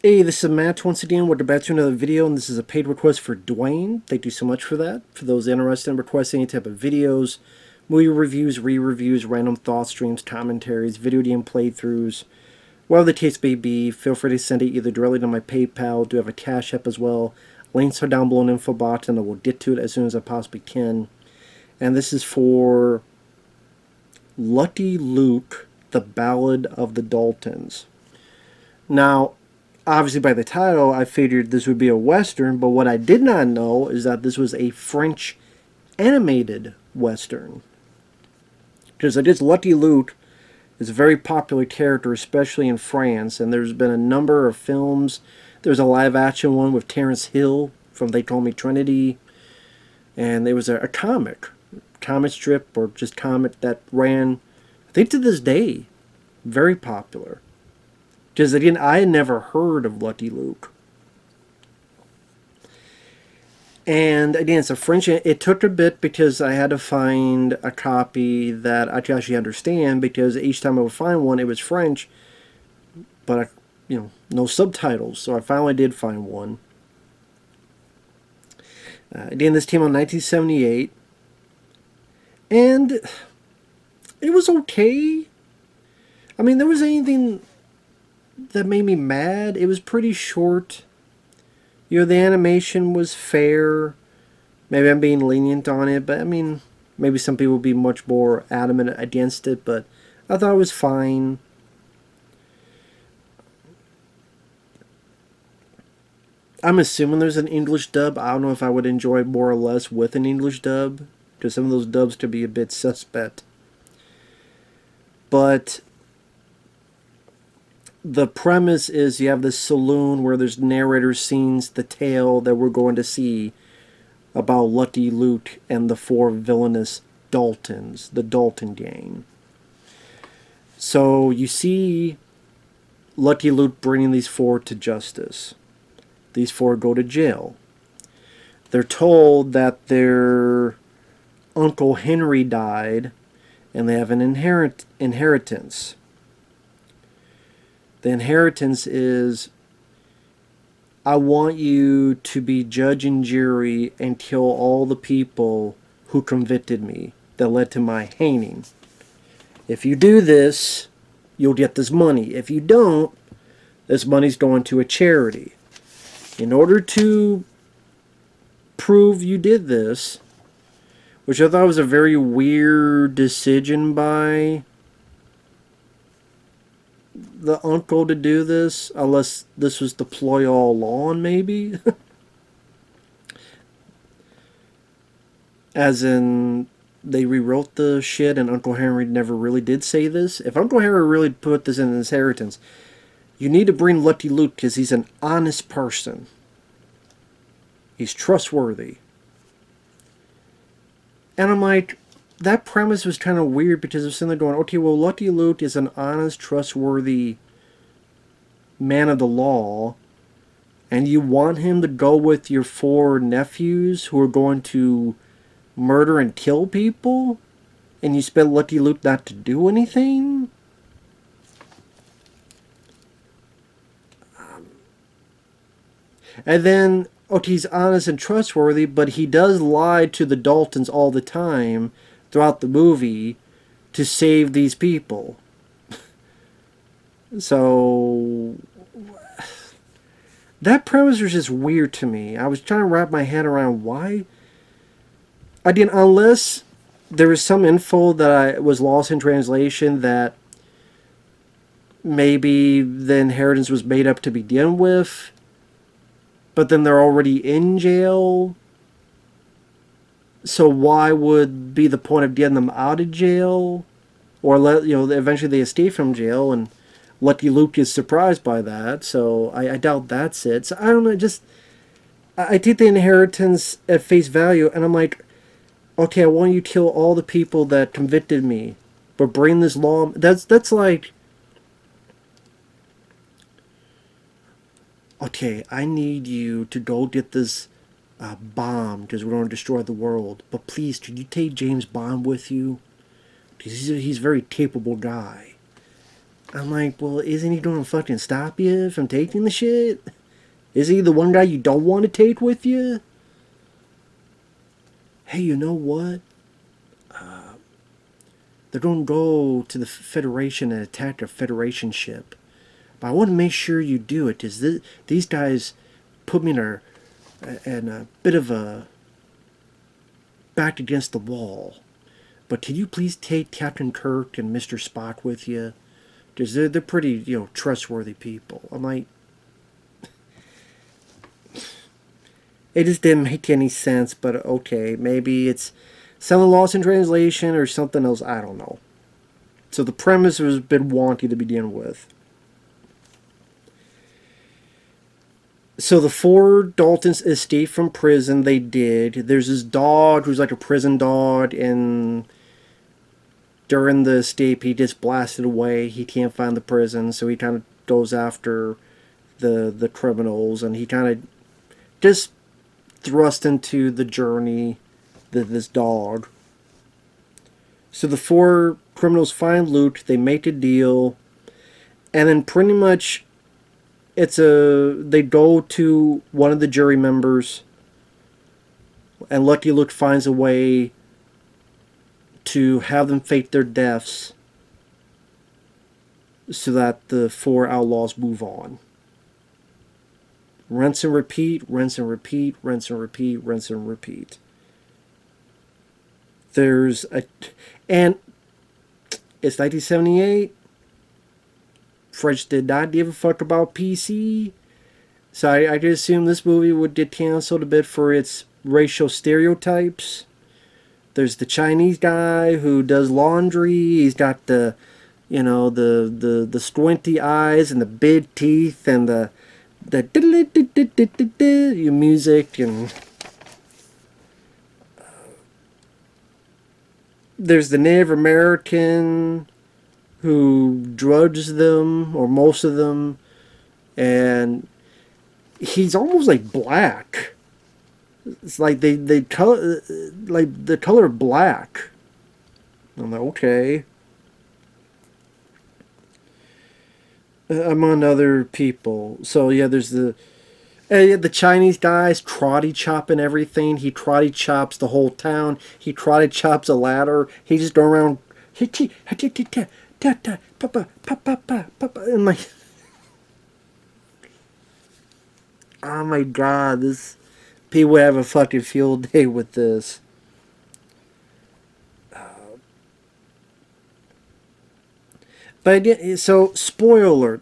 Hey, this is Matt once again. We're back to another video, and this is a paid request for Dwayne. Thank you so much for that. For those interested in requesting any type of videos, movie reviews, re-reviews, random thought streams, commentaries, video game playthroughs, whatever the case may be, feel free to send it either directly to my PayPal. I do have a CashApp as well. Links are down below in the info box, and I will get to it as soon as I possibly can. And this is for Lucky Luke, the Ballad of the Daltons. Now, obviously by the title, I figured this would be a Western, but what I did not know is that this was a French animated Western. Because I guess Lucky Luke is a very popular character, especially in France, and there's been a number of films. There's a live-action one with Terence Hill from They Call Me Trinity, and there was a comic strip, or just comic that ran, I think to this day, very popular. Because again, I had never heard of Lucky Luke. And again, it's a French. It took a bit because I had to find a copy that I could actually understand. Because each time I would find one, it was French, but no subtitles. So I finally did find one. Again, this came out in 1978, and it was okay. I mean, there was anything that made me mad. It was pretty short. The animation was fair. Maybe I'm being lenient on it, but I mean, maybe some people would be much more adamant against it, but I thought it was fine. I'm assuming there's an English dub. I don't know if I would enjoy it more or less with an English dub, because some of those dubs could be a bit suspect. But the premise is you have this saloon where there's narrator scenes the tale that we're going to see about Lucky Luke and the four villainous Daltons, the Dalton gang. So you see Lucky Luke bringing these four to justice. These four go to jail. They're told that their Uncle Henri died and they have an inheritance. The inheritance is, I want you to be judge and jury and kill all the people who convicted me that led to my hanging. If you do this, you'll get this money. If you don't, this money's going to a charity. In order to prove you did this, which I thought was a very weird decision by the uncle to do this, unless this was the ploy all along, maybe. As in, they rewrote the shit and Uncle Henry never really did say this. If Uncle Henry really put this in his inheritance, you need to bring Lucky Luke because he's an honest person. He's trustworthy. And I'm like, that premise was kind of weird because I'm sitting there going, okay, well, Lucky Luke is an honest, trustworthy man of the law, and you want him to go with your four nephews who are going to murder and kill people, and you expect Lucky Luke not to do anything? And then, okay, he's honest and trustworthy, but he does lie to the Daltons all the time throughout the movie to save these people. So that premise was just weird to me. I was trying to wrap my head around why. Again, unless there was some info that I was lost in translation, that maybe the inheritance was made up to begin with, but then they're already in jail. So why would be the point of getting them out of jail? Or eventually they escape from jail and Lucky Luke is surprised by that. So I doubt that's it. So I don't know, I take the inheritance at face value and I'm like, okay, I want you to kill all the people that convicted me, but bring this law. That's like, okay, I need you to go get this bomb because we're going to destroy the world. But please, could you take James Bond with you? Because he's a very capable guy. I'm like, well, isn't he going to fucking stop you from taking the shit? Is he the one guy you don't want to take with you? Hey, you know what? They're going to go to the Federation and attack a Federation ship. But I want to make sure you do it, because these guys put me in a bit of a back against the wall. But can you please take Captain Kirk and Mr. Spock with you? Because they're pretty, trustworthy people. I'm like, it just didn't make any sense, but okay, maybe it's something lost in translation or something else, I don't know. So the premise was a bit wonky to begin with. So the four Daltons escape from prison. They did. There's this dog who's like a prison dog, and during the escape he gets blasted away. He can't find the prison, so he kind of goes after the criminals, and he kind of just thrust into the journey this dog. So the four criminals find loot. They make a deal, and then pretty much they go to one of the jury members, and Lucky Luke finds a way to have them fake their deaths so that the four outlaws move on. Rinse and repeat, rinse and repeat, rinse and repeat, rinse and repeat. And it's 1978. French did not give a fuck about PC. So I just assume this movie would get canceled a bit for its racial stereotypes. There's the Chinese guy who does laundry. He's got the squinty eyes and the big teeth and the music, and there's the Native American who drugs them, or most of them, and he's almost like black. It's like they color, like the color black. I'm like, okay. Among other people. So yeah, there's the Chinese guys karate chopping everything. He karate chops the whole town. He karate chops a ladder. He just go around, and like, oh my god, this people have a fucking field day with this. But again, so spoiler,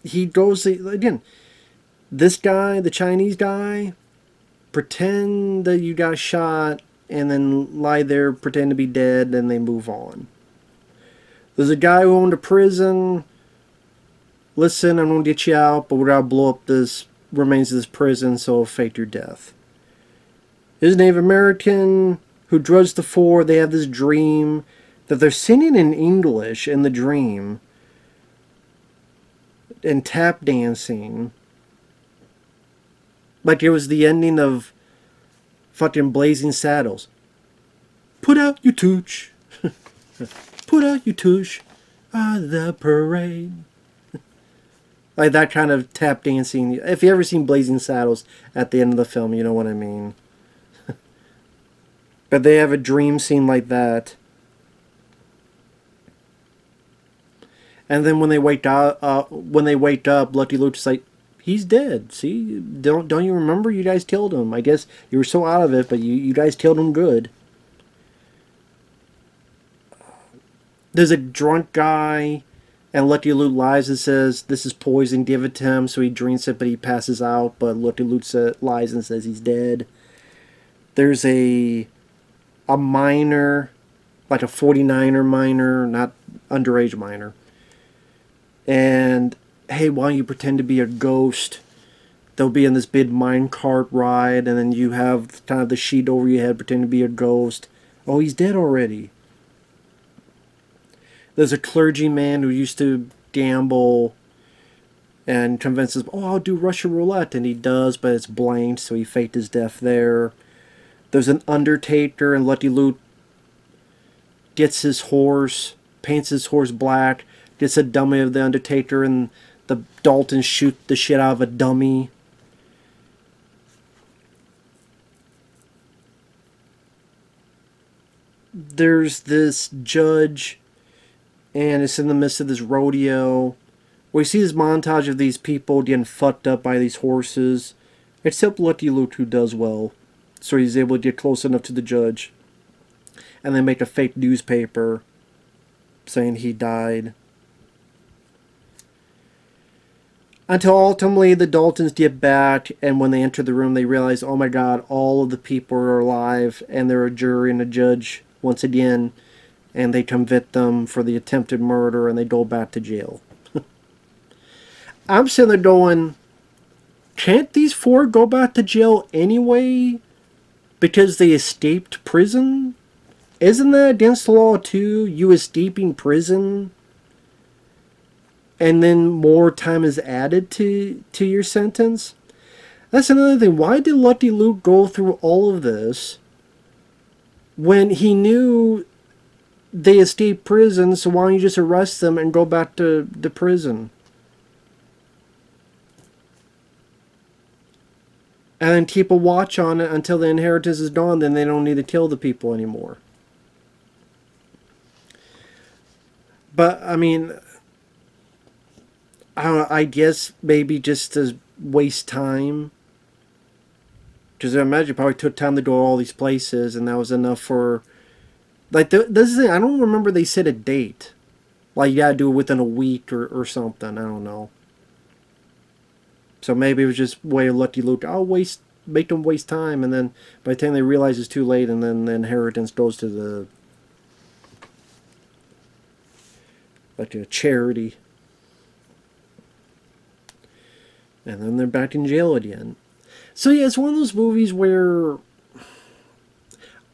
he goes again. This guy, the Chinese guy, pretend that you got shot and then lie there, pretend to be dead, and they move on. There's a guy who owned a prison. Listen, I'm going to get you out, but we're going to blow up this remains of this prison, so fake your death. There's a Native American who drugs the four. They have this dream that they're singing in English in the dream and tap dancing. Like it was the ending of fucking Blazing Saddles. Put out your tooch. Put out your tooch on the parade. Like that kind of tap dancing. If you ever seen Blazing Saddles at the end of the film, you know what I mean. But they have a dream scene like that. And then when they wake up, Lucky Luke's like, he's dead. See, don't you remember? You guys killed him. I guess you were so out of it, but you guys killed him good. There's a drunk guy, and Lucky Luke lies and says this is poison. Give it to him. So he drinks it, but he passes out. But Lucky Luke lies and says he's dead. There's a minor, like a 49er minor, not underage minor. And, hey, why don't you pretend to be a ghost? They'll be in this big minecart ride, and then you have kind of the sheet over your head, pretend to be a ghost. Oh, he's dead already. There's a clergyman who used to gamble and convinces, oh, I'll do Russian roulette. And he does, but it's blanked, so he faked his death there. There's an undertaker, and Lucky Luke gets his horse, paints his horse black, gets a dummy of the Undertaker, and the Daltons shoot the shit out of a dummy. There's this judge, and it's in the midst of this rodeo. We see this montage of these people getting fucked up by these horses. Except Lucky Luke, who does well. So he's able to get close enough to the judge. And they make a fake newspaper saying he died. Until ultimately the Daltons get back, and when they enter the room they realize, oh my god, all of the people are alive, and they're a jury and a judge once again, and they convict them for the attempted murder, and they go back to jail. I'm sitting there going, can't these four go back to jail anyway because they escaped prison? Isn't that against the law too? You escaping prison and then more time is added to your sentence? That's another thing. Why did Lucky Luke go through all of this when he knew they escaped prison? So why don't you just arrest them and go back to the prison? And then keep a watch on it until the inheritance is gone, then they don't need to kill the people anymore. But, I mean, I don't know, I guess maybe just to waste time. Because I imagine it probably took time to go to all these places, and that was enough for... Like, this is the thing, I don't remember they said a date. Like, you gotta do it within a week or something, I don't know. So maybe it was just way of Lucky Luke. I'll make them waste time, and then by the time they realize it's too late, and then the inheritance goes to the like a charity, and then they're back in jail again. So yeah, it's one of those movies where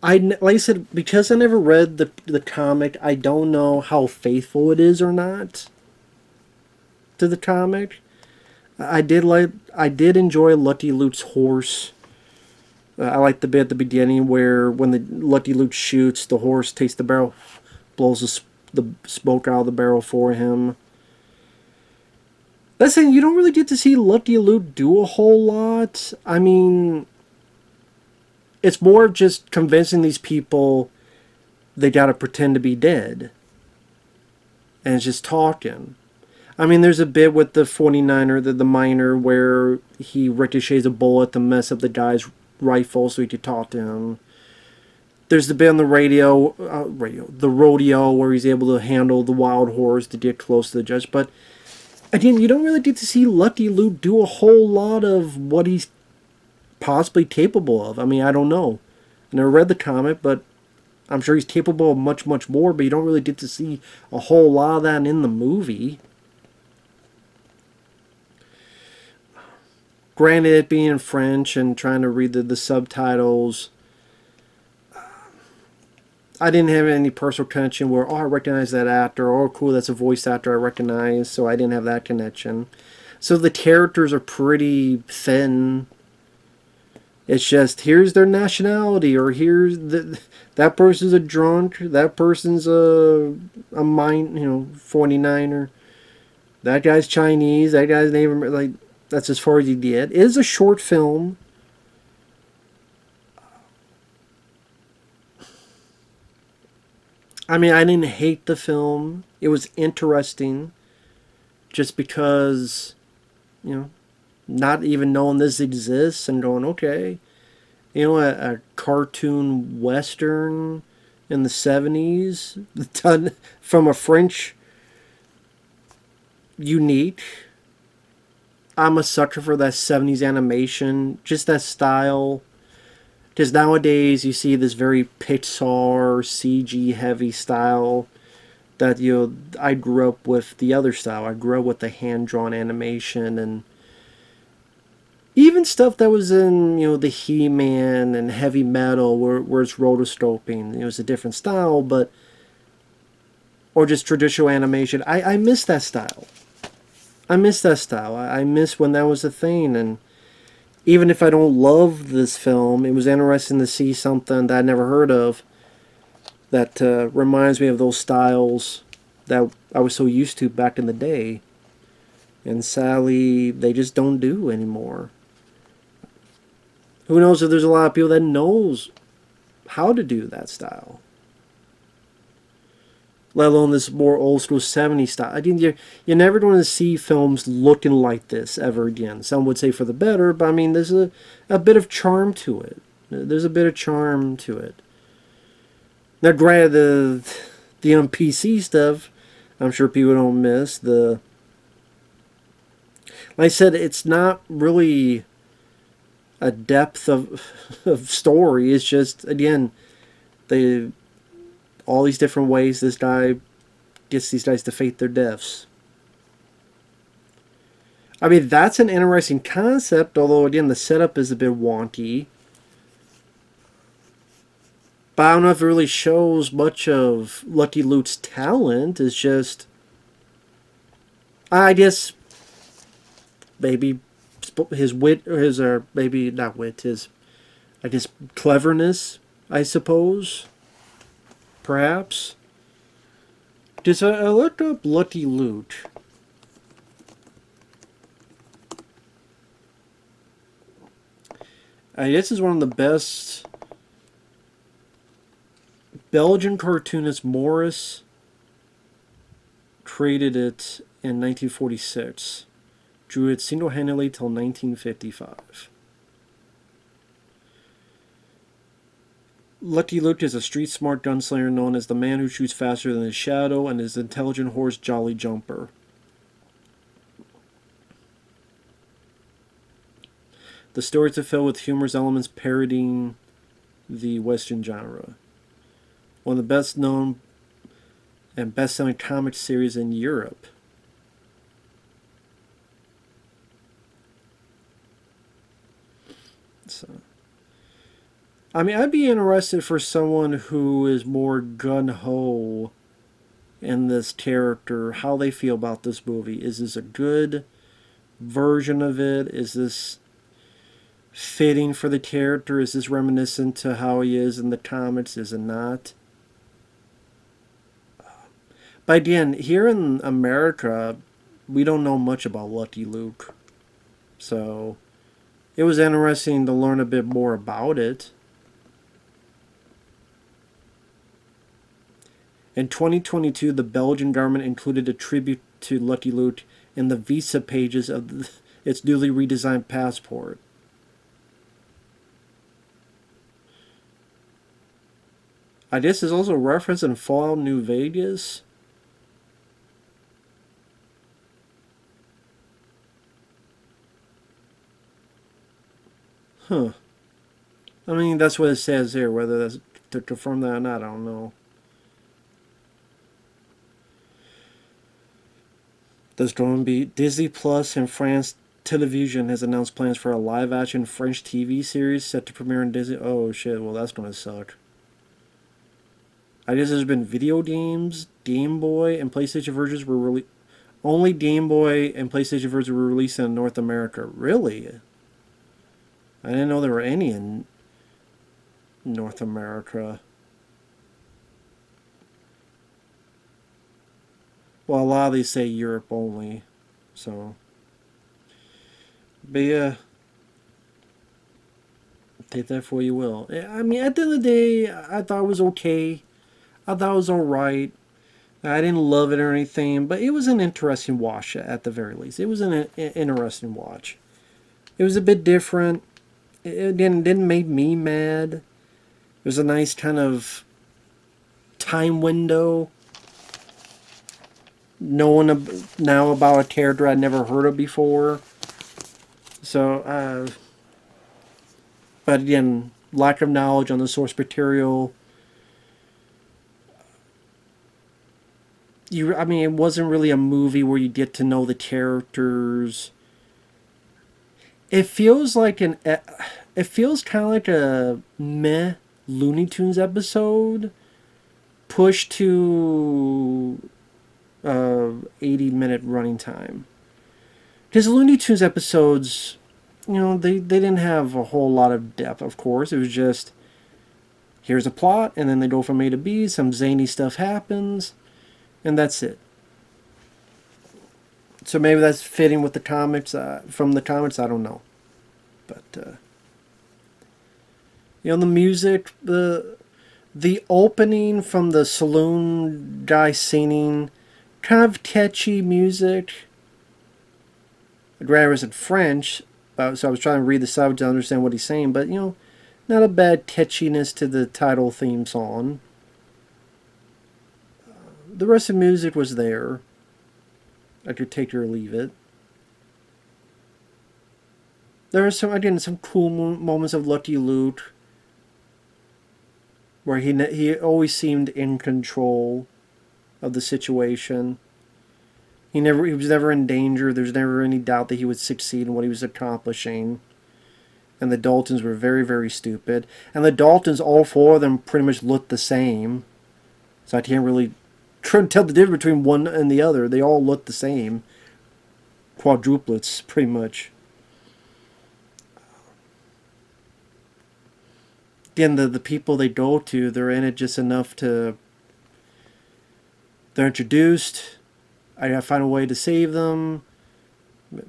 like I said, because I never read the comic, I don't know how faithful it is or not to the comic. I did enjoy Lucky Luke's horse. I like the bit at the beginning where when the Lucky Luke shoots, the horse takes the barrel, blows the smoke out of the barrel for him. That's saying you don't really get to see Lucky Luke do a whole lot. I mean, it's more of just convincing these people they gotta pretend to be dead. And it's just talking. I mean, there's a bit with the 49er, the miner, where he ricochets a bullet to mess up the guy's rifle so he could talk to him. There's the bit on the the rodeo, where he's able to handle the wild horse to get close to the judge. But, again, you don't really get to see Lucky Luke do a whole lot of what he's possibly capable of. I mean, I don't know. I never read the comic, but I'm sure he's capable of much, much more, but you don't really get to see a whole lot of that in the movie. Granted, it being in French and trying to read the subtitles, I didn't have any personal connection where, oh, I recognize that actor, oh, cool, that's a voice actor I recognize, so I didn't have that connection. So the characters are pretty thin. It's just, here's their nationality, or here's that person's a drunk, that person's a 49er, that guy's Chinese, that guy's name, like, that's as far as you get. It is a short film. I mean, I didn't hate the film. It was interesting. Just because, not even knowing this exists and going, okay. A cartoon western in the 70s. Done from a French unique. I'm a sucker for that 70s animation, just that style. Because nowadays you see this very Pixar, CG heavy style that, I grew up with the other style. I grew up with the hand-drawn animation and even stuff that was in, the He-Man and heavy metal where it's rotoscoping. It was a different style, but, or just traditional animation. I miss that style. I miss that style. I miss when that was a thing, and even if I don't love this film, it was interesting to see something that I never heard of that reminds me of those styles that I was so used to back in the day. And sadly, they just don't do anymore. Who knows if there's a lot of people that knows how to do that style. Let alone this more old school 70s style. I mean, you're never going to see films looking like this ever again. Some would say for the better, but I mean, there's a bit of charm to it. There's a bit of charm to it. Now, granted, the PC stuff, I'm sure people don't miss. Like I said, it's not really a depth of story. It's just, again, all these different ways this guy gets these guys to fake their deaths. I mean, that's an interesting concept, although, again, the setup is a bit wonky. But I don't know if it really shows much of Lucky Luke's talent. It's just, I guess, maybe his wit, or maybe not wit, his, I guess, cleverness, I suppose. Perhaps. Just I looked up Lucky Luke. I guess is one of the best. Belgian cartoonist Morris created it in 1946. Drew it single-handedly till 1955. Lucky Luke is a street-smart gunslinger known as the man who shoots faster than his shadow and his intelligent horse Jolly Jumper. The stories are filled with humorous elements parodying the Western genre. One of the best-known and best-selling comic series in Europe. So, I mean, I'd be interested for someone who is more gun-ho in this character, how they feel about this movie. Is this a good version of it? Is this fitting for the character? Is this reminiscent to how he is in the comics? Is it not? But again, here in America, we don't know much about Lucky Luke. So, it was interesting to learn a bit more about it. In 2022, the Belgian government included a tribute to Lucky Luke in the visa pages of its newly redesigned passport. I guess there's also a reference in Fallout New Vegas. Huh. I mean, that's what it says here. Whether that's to confirm that or not, I don't know. There's going to be Disney Plus and France Television has announced plans for a live-action French TV series set to premiere on Disney. Oh shit! Well, that's going to suck. I guess there's been video games, Game Boy, and PlayStation versions were released. Only Game Boy and PlayStation versions were released in North America. Really? I didn't know there were any in North America. Well, a lot of these say Europe only, so. But yeah, take that for what you will. I mean, at the end of the day, I thought it was okay. I thought it was alright. I didn't love it or anything, but it was an interesting watch at the very least. It was an interesting watch. It was a bit different. It didn't make me mad. It was a nice kind of time window. Knowing now about a character I'd never heard of before. So, but again, lack of knowledge on the source material. I mean, it wasn't really a movie where you get to know the characters. It feels like it feels kind of like a meh Looney Tunes episode pushed to 80-minute running time. Because Looney Tunes episodes, you know, they didn't have a whole lot of depth, of course. It was just, here's a plot, and then they go from A to B, some zany stuff happens, and that's it. So maybe that's fitting with the comics, from the comics, I don't know. But, you know, the music, the opening from the saloon guy singing, kind of catchy music. The grammar is in French, so I was trying to read the subtitle to understand what he's saying, but, you know, not a bad catchiness to the title theme song. The rest of the music was there. I could take it or leave it. There are some cool moments of Lucky Luke, where he always seemed in control of the situation. He was never in danger. There's never any doubt that he would succeed in what he was accomplishing. And the Daltons were very, very stupid. And the Daltons, all four of them, pretty much looked the same. So I can't really tell the difference between one and the other. They all look the same. Quadruplets, pretty much. Again, the people they go to, they're in it just enough to... They're introduced. I gotta find a way to save them. A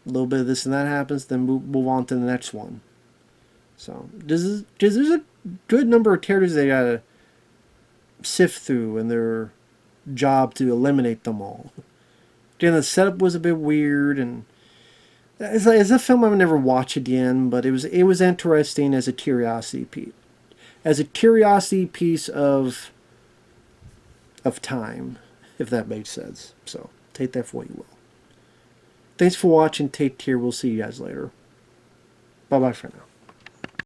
little bit of this and that happens, then move on to the next one. So, there's a good number of characters they gotta sift through in their job to eliminate them all. Again, the setup was a bit weird, and it's a film I would never watch again, but it was interesting as a curiosity piece. As a curiosity piece of time, if that makes sense. So, take that for what you will. Thanks for watching. Take care. We'll see you guys later. Bye-bye for now.